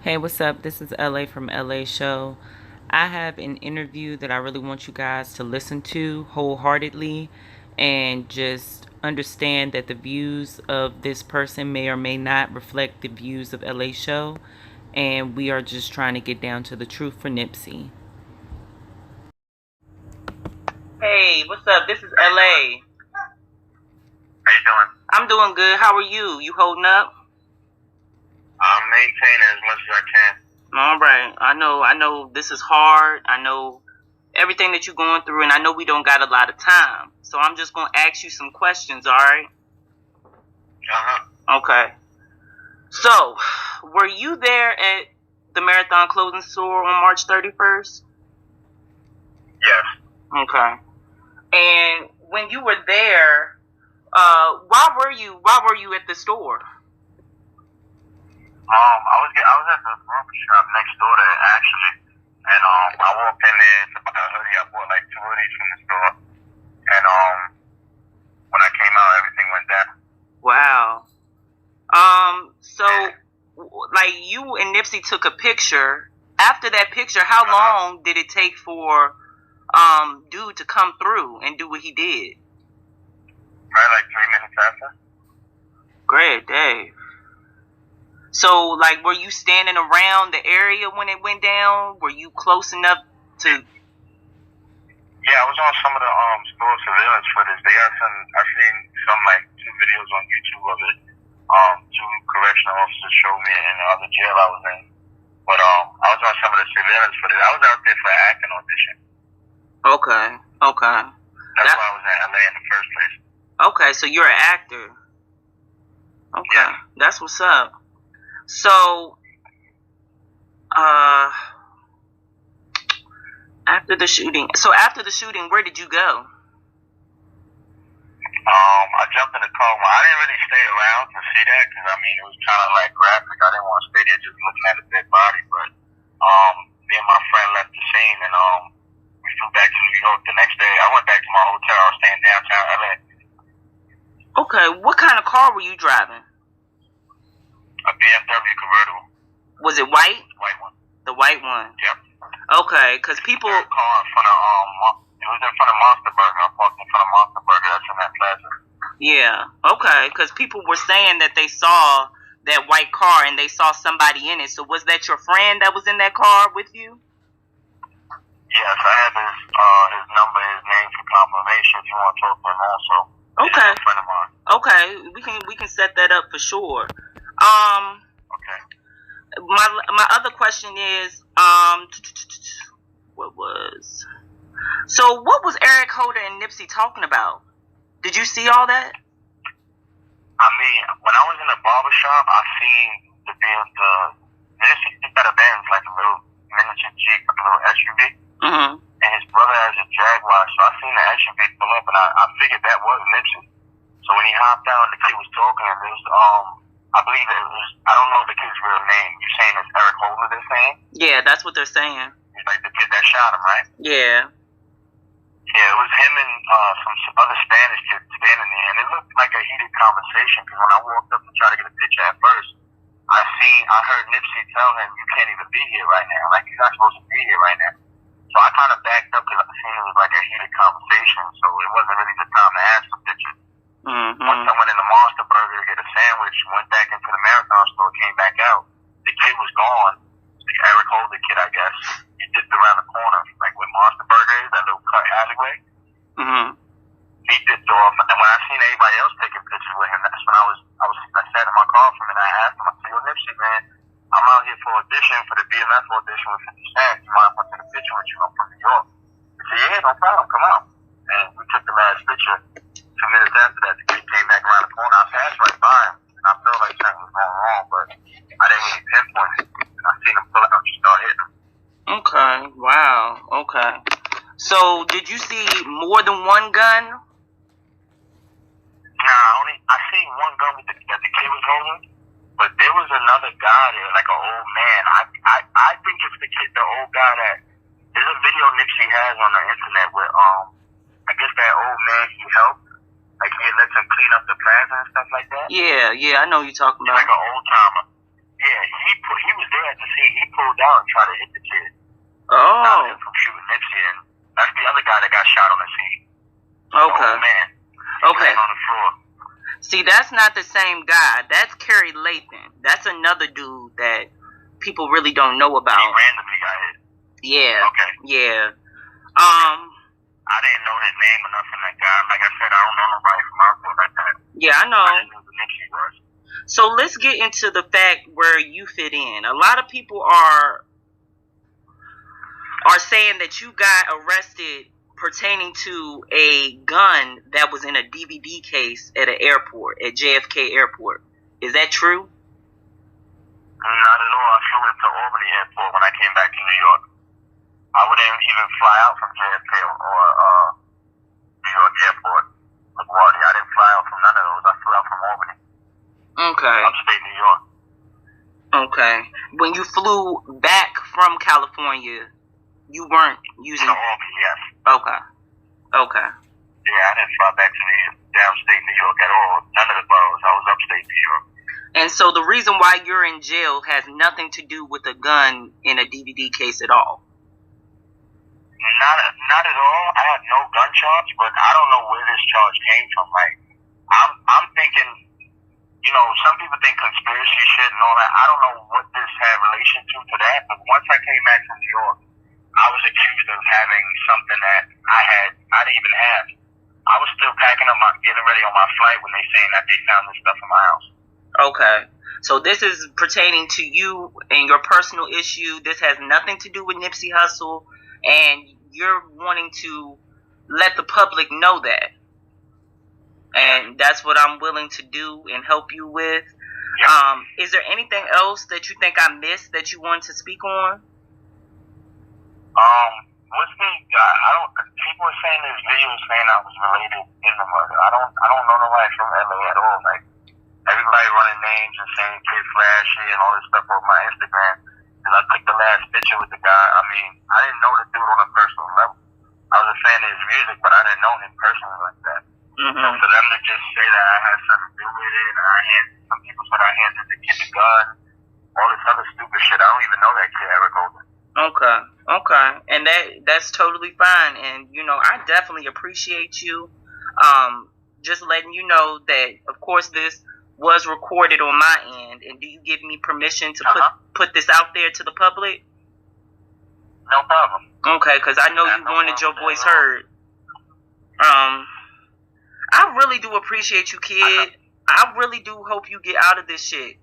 Hey, what's up? This is LA from LA Show. I have an interview that I really want you guys to listen to wholeheartedly and just understand that the views of this person may or may not reflect the views of LA Show. And we are just trying to get down to the truth for Nipsey. Hey, what's up? This is LA. How you doing? I'm doing good. How are you? You holding up? I'm maintaining as much as I can. All right. I know this is hard. I know everything that you're going through, and I know we don't got a lot of time. So I'm just going to ask you some questions, all right? Uh-huh. Okay. So, were you there at the Marathon Clothing Store on March 31st? Yes. Okay. And when you were there, why were you at the store? I was at the barber shop next door to it, actually, and I walked in there to buy a hoodie. I bought like 2 hoodies from the store, and when I came out, everything went down. Wow. So, like, you and Nipsey took a picture. After that picture, how long did it take for dude to come through and do what he did? Probably like 3 minutes after. Great day. So, like, were you standing around the area when it went down? Were you close enough to? Yeah, I was on some of the store surveillance footage. They got some. I've seen some like 2 videos on YouTube of it. 2 correctional officers showed me in the other jail I was in. But I was on some of the surveillance footage. I was out there for an acting audition. Okay. That's why I was in LA in the first place. Okay, so you're an actor. Okay, yeah. That's what's up. So, after the shooting, where did you go? I jumped in the car. Well, I didn't really stay around to see that because, I mean, it was kind of like graphic. I didn't want to stay there just looking at a dead body. But me and my friend left the scene, and we flew back to New York the next day. I went back to my hotel. I was staying downtown LA. Okay, what kind of car were you driving? A BMW convertible. Was it white? White one. The white one? Yep. Okay, because people... Car in front of, it was in front of Monster Burger. I parked in front of Monster Burger. That's in that plaza. Yeah, okay, because people were saying that they saw that white car and they saw somebody in it. So was that your friend that was in that car with you? Yes, I have his number, his name for confirmation if you want to talk to him also. Okay. He's a friend of mine. Okay, we can set that up for sure. Okay. My other question is, what was Eric Holder and Nipsey talking about? Did you see all that? I mean, when I was in the barber shop, I seen Nipsey got a Benz, like a little miniature Jeep, like a little SUV. Mm-hmm. And his brother has a Jaguar, so I seen the SUV pull up, and I figured that was Nipsey. So when he hopped out and the kid was talking, it was, I believe it was, I don't know the kid's real name. You saying it's Eric Holder they're saying? Yeah, that's what they're saying. He's like the kid that shot him, right? Yeah. Yeah, it was him and some other Spanish kids standing there, and it looked like a heated conversation, because when I walked up to try to get a picture at first, I heard Nipsey tell him, "You can't even be here right now. Like, you're not supposed to be here right now." So I kind of backed up because I seen it was like a heated conversation, so it wasn't really the time to ask for pictures. Mm-hmm. Once I went in the Monster Burger to get a sandwich, went back into the Marathon store, came back out, the kid was gone. The Eric Holder kid, I guess. He dipped around the corner, like where Monster Burger is, that little cut alleyway. Mm-hmm. He dipped off, and when I seen everybody else taking pictures with him, that's when I sat in my car from him, and I asked him, I said, "Yo, Nipsey, man, I'm out here for audition, for the BMF audition with 50 Cent. You mind if I take a picture with you? I'm from New York." He said, "Yeah, no problem, come out." And we took the last picture. 2 minutes after that, the kid came back around the corner. I passed right by him, and I felt like something was going wrong, but I didn't really pinpoint it. And I seen him pull out and start hitting him. Okay, wow, okay. So, did you see more than one gun? Nah, I seen one gun that the kid was holding, but there was another guy there, like an old man. I think it's the old guy that, there's a video Nipsey has on the internet where, I guess that old man he helped, like he lets him clean up the plaza and stuff like that. Yeah, I know you're talking He's about. like an old timer. Yeah, he was there at the scene. pulled out and tried to hit the kid. Oh. From shooting Nipsey, and that's the other guy that got shot on the scene. Okay. Oh man. Okay. On the floor. See, that's not the same guy. That's Kerry Lathan. That's another dude that people really don't know about. He randomly got hit. Yeah. Okay. Yeah. I didn't know his name or nothing like that. Like I said, I don't know nobody from Outport like that. Yeah, I know. I just knew who Nipsey was. So let's get into the fact where you fit in. A lot of people are saying that you got arrested pertaining to a gun that was in a DVD case at an airport, at JFK Airport. Is that true? Not at all. I flew into Albany Airport when I came back to New York. I wouldn't even fly out from JFK or New York Airport. LaGuardia. I didn't fly out from none of those. I flew out from Albany. Okay. Upstate New York. Okay. When you flew back from California, you weren't using... Albany, yes. Okay. Okay. Yeah, I didn't fly back to downstate New York at all. None of the boroughs. I was upstate New York. And so the reason why you're in jail has nothing to do with a gun in a DVD case at all? Not at all. I had no gun charge, but I don't know where this charge came from. Like, I'm thinking, you know, some people think conspiracy shit and all that. I don't know what this had relation to that, but once I came back to New York, I was accused of having something that I didn't even have. I was still packing up getting ready on my flight when they saying that they found this stuff in my house. Okay. So this is pertaining to you and your personal issue. This has nothing to do with Nipsey Hussle, and you're wanting to let the public know that. And that's what I'm willing to do and help you with. Yeah. Is there anything else that you think I missed that you want to speak on? What's the people are saying this video is saying I was related in the murder. I don't know nobody from LA at all. Like, everybody running names and saying Kid Flashy and all this stuff on my Instagram. Cause I took the last picture with the guy. I mean, I didn't know the dude on a personal level. I was a fan of his music, but I didn't know him personally like that. Mm-hmm. So for them to just say that I had something to do with it, and some people said I handed the kid the gun, all this other stupid shit. I don't even know that kid, Eric Holden. Okay. And that's totally fine. And, you know, I definitely appreciate you. Just letting you know that, of course, this was recorded on my end. And do you give me permission to put this out there to the public? No problem. Okay, because I know you wanted your voice heard. I really do appreciate you, kid. I really do hope you get out of this shit.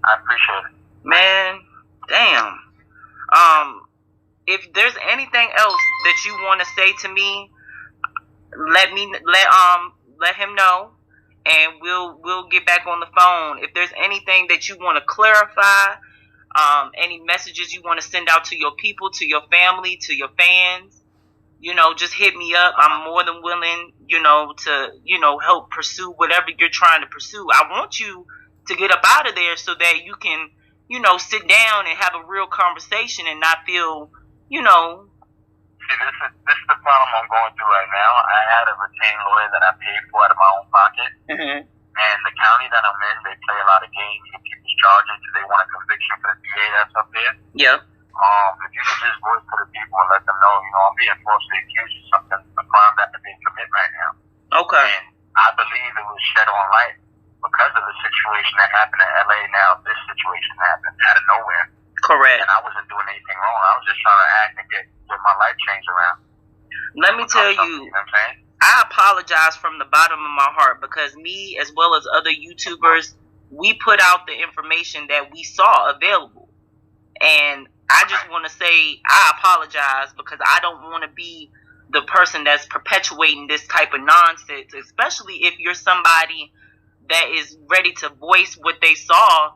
I appreciate it. Man, damn. If there's anything else that you want to say to me, let him know, and we'll get back on the phone. If there's anything that you want to clarify, any messages you want to send out to your people, to your family, to your fans, you know, just hit me up. I'm more than willing, you know, to, you know, help pursue whatever you're trying to pursue. I want you to get up out of there so that you can, you know, sit down and have a real conversation and not feel, you know. See, this is the problem I'm going through right now. I had a retained lawyer that I paid for out of my own pocket. Mm-hmm. And the county that I'm in, they play a lot of games with people's charges. They want a conviction for the DA that's up there. Yep. If you could just voice to the people and let them know, you know, I'm being falsely accused of something, a crime that I'm being committed right now. Okay. And I believe it was shed on light because of the situation that happened in LA. Now this situation happened out of nowhere. Correct. And I wasn't doing anything wrong. I was just trying to act and get my life changed around. Let me tell you, you know what I'm saying? I apologize from the bottom of my heart because me, as well as other YouTubers, we put out the information that we saw available. And I just want to say I apologize because I don't want to be the person that's perpetuating this type of nonsense, especially if you're somebody that is ready to voice what they saw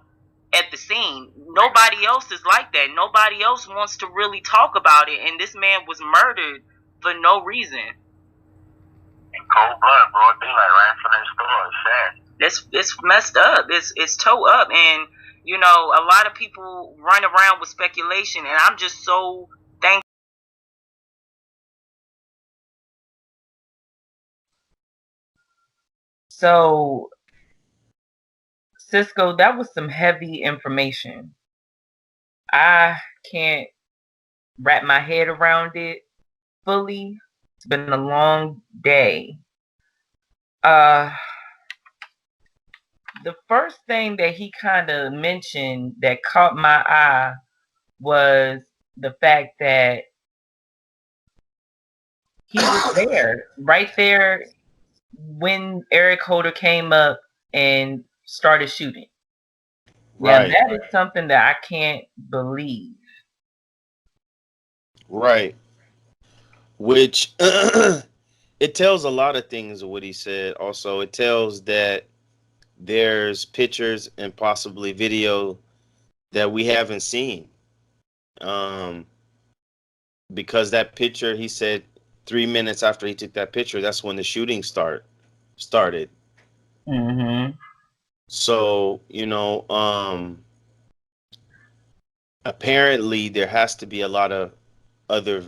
at the scene. Nobody else is like that. Nobody else wants to really talk about it. And this man was murdered for no reason. In cold blood, broad daylight, right in front of the store. It's sad. It's messed up. It's toe up. And, you know, a lot of people run around with speculation. And I'm just so thankful. So, Cisco, that was some heavy information. I can't wrap my head around it fully. It's been a long day. The first thing that he kind of mentioned that caught my eye was the fact that he was there, right there when Eric Holder came up and started shooting. Now Right. that is something that I can't believe. Right. Which it tells a lot of things of what he said. Also, it tells that there's pictures and possibly video that we haven't seen. Um, because that picture, he said 3 minutes after he took that picture, that's when the shooting started. Mm-hmm. So, apparently there has to be a lot of other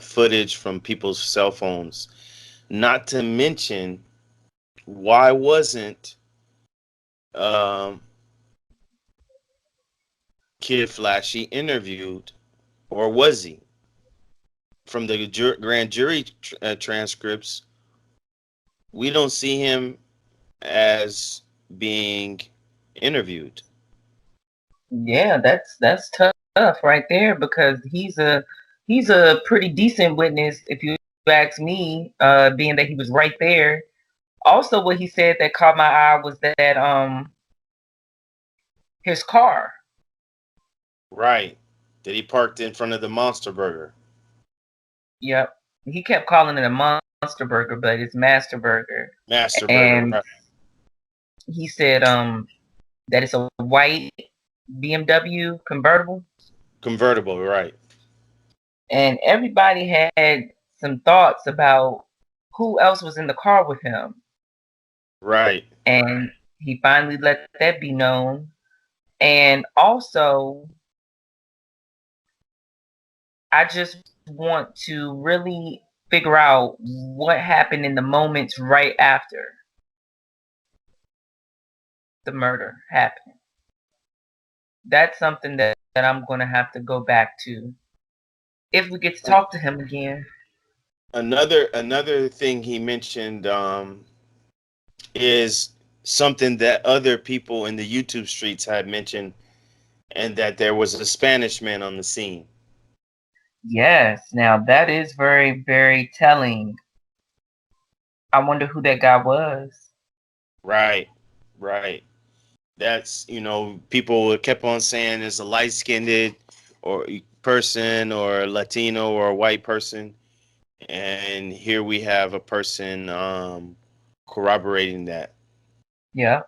footage from people's cell phones. Not to mention, why wasn't um, Kid Flashy interviewed, or was he? From the grand jury transcripts, we don't see him as being interviewed. Yeah, that's tough right there because he's a pretty decent witness if you ask me, being that he was right there. Also what he said that caught my eye was that his car. Right. That he parked in front of the Monster Burger. Yep. He kept calling it a monster burger, but it's master burger. Master Burger. And Right. he said that it's a white BMW convertible. Convertible. Right. And everybody had some thoughts about who else was in the car with him. Right. And he finally let that be known. And also, I just want to really figure out what happened in the moments right after the murder happened. That's something that I'm going to have to go back to if we get to talk to him again. Another thing he mentioned is something that other people in the YouTube streets had mentioned, and that there was a Spanish man on the scene. Yes, now that is very, very telling. I wonder who that guy was. Right. Right. That's, people kept on saying it's a light skinned or person or Latino or a white person. And here we have a person corroborating that. Yeah.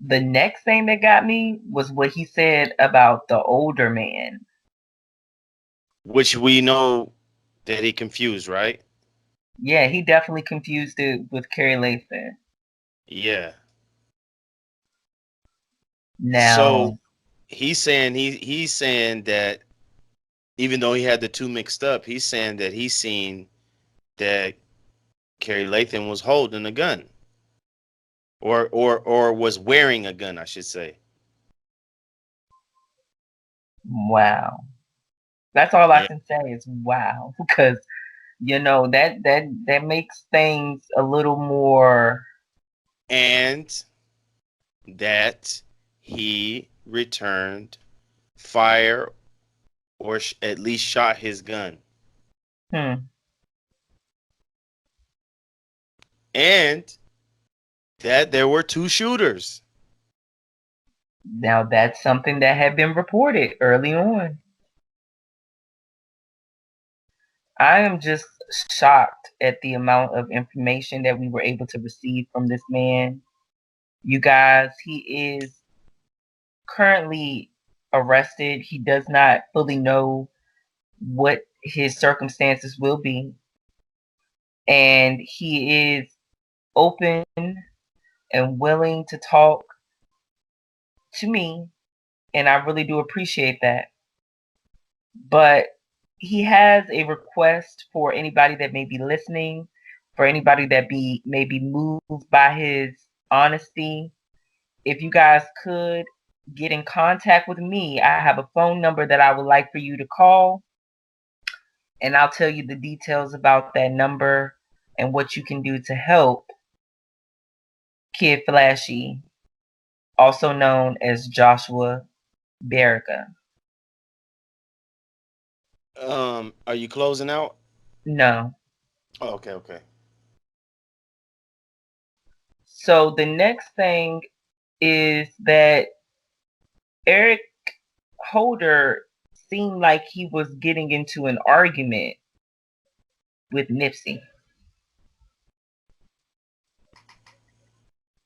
The next thing that got me was what he said about the older man. Which we know that he confused, right? Yeah, he definitely confused it with Carrie Lathan. Yeah. So Now, he's saying that even though he had the two mixed up, he's saying that he's seen that Carrie Lathan was holding a gun. Or was wearing a gun, I should say. wow. That's all I Yeah. can say is wow. Because that makes things a little more. And that he returned fire, or at least shot his gun. Hmm. And that there were two shooters. Now that's something that had been reported early on. I am just shocked at the amount of information that we were able to receive from this man. You guys, he is currently arrested. He does not fully know what his circumstances will be. And he is open and willing to talk to me. And I really do appreciate that. But he has a request for anybody that may be listening, for anybody that may be moved by his honesty. If you guys could get in contact with me. I have a phone number that I would like for you to call, and I'll tell you the details about that number and what you can do to help Kid Flashy, also known as Joshua Baerga. Are you closing out? No. Oh, okay, okay. So the next thing is that Eric Holder seemed like he was getting into an argument with Nipsey.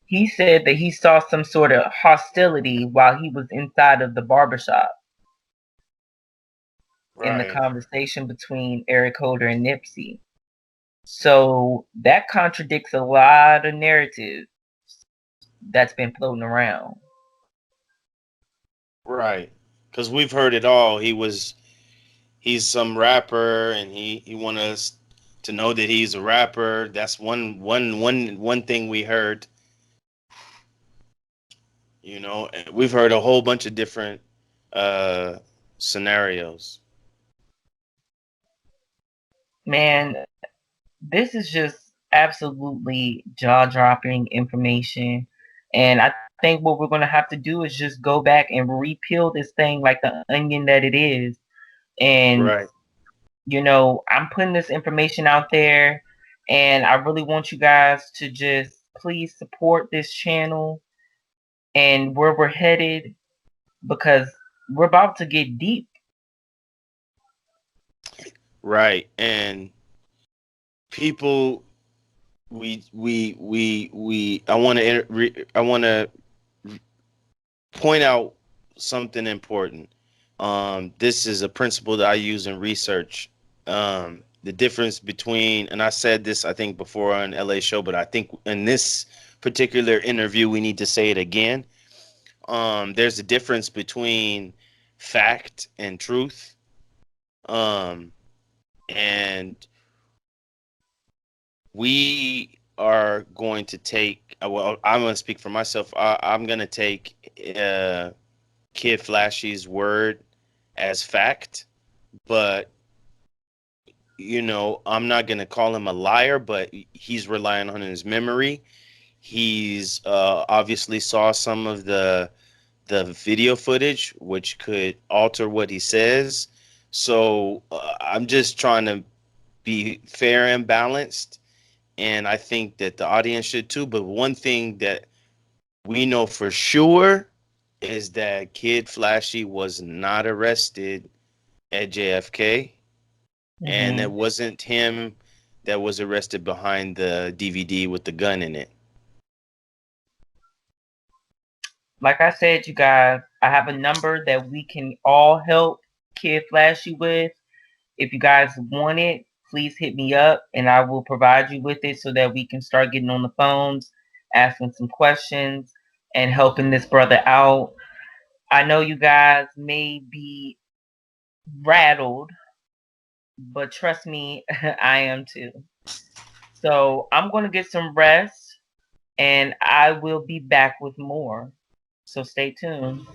He said that he saw some sort of hostility while he was inside of the barbershop in the Right. conversation between Eric Holder and Nipsey. So that contradicts a lot of narratives that's been floating around. Right. Because we've heard it all. He's some rapper, and he want us to know that he's a rapper. That's one thing we heard. You know, and we've heard a whole bunch of different uh scenarios. Man, this is just absolutely jaw-dropping information. And I think what we're going to have to do is just go back and repeel this thing like the onion that it is. And, Right. I'm putting this information out there, and I really want you guys to just please support this channel and where we're headed, because we're about to get deep. Right. And people, we I want to point out something important. This is a principle that I use in research. The difference between, and I said this I think before on LA show, but I think in this particular interview we need to say it again. There's a difference between fact and truth. Um, and we are going to take. Well, I'm going to speak for myself. I'm going to take Kid Flashy's word as fact, but I'm not going to call him a liar, but he's relying on his memory. He's obviously saw some of the video footage, which could alter what he says. So I'm just trying to be fair and balanced, and I think that the audience should too. But one thing that we know for sure is that Kid Flashy was not arrested at JFK, and it Mm-hmm. wasn't him that was arrested behind the DVD with the gun in it. Like I said, you guys, I have a number that we can all help Kid Flashy with. If you guys want it, please hit me up and I will provide you with it so that we can start getting on the phones, asking some questions, and helping this brother out. I know you guys may be rattled, but trust me, I am too. So I'm going to get some rest and I will be back with more. So stay tuned.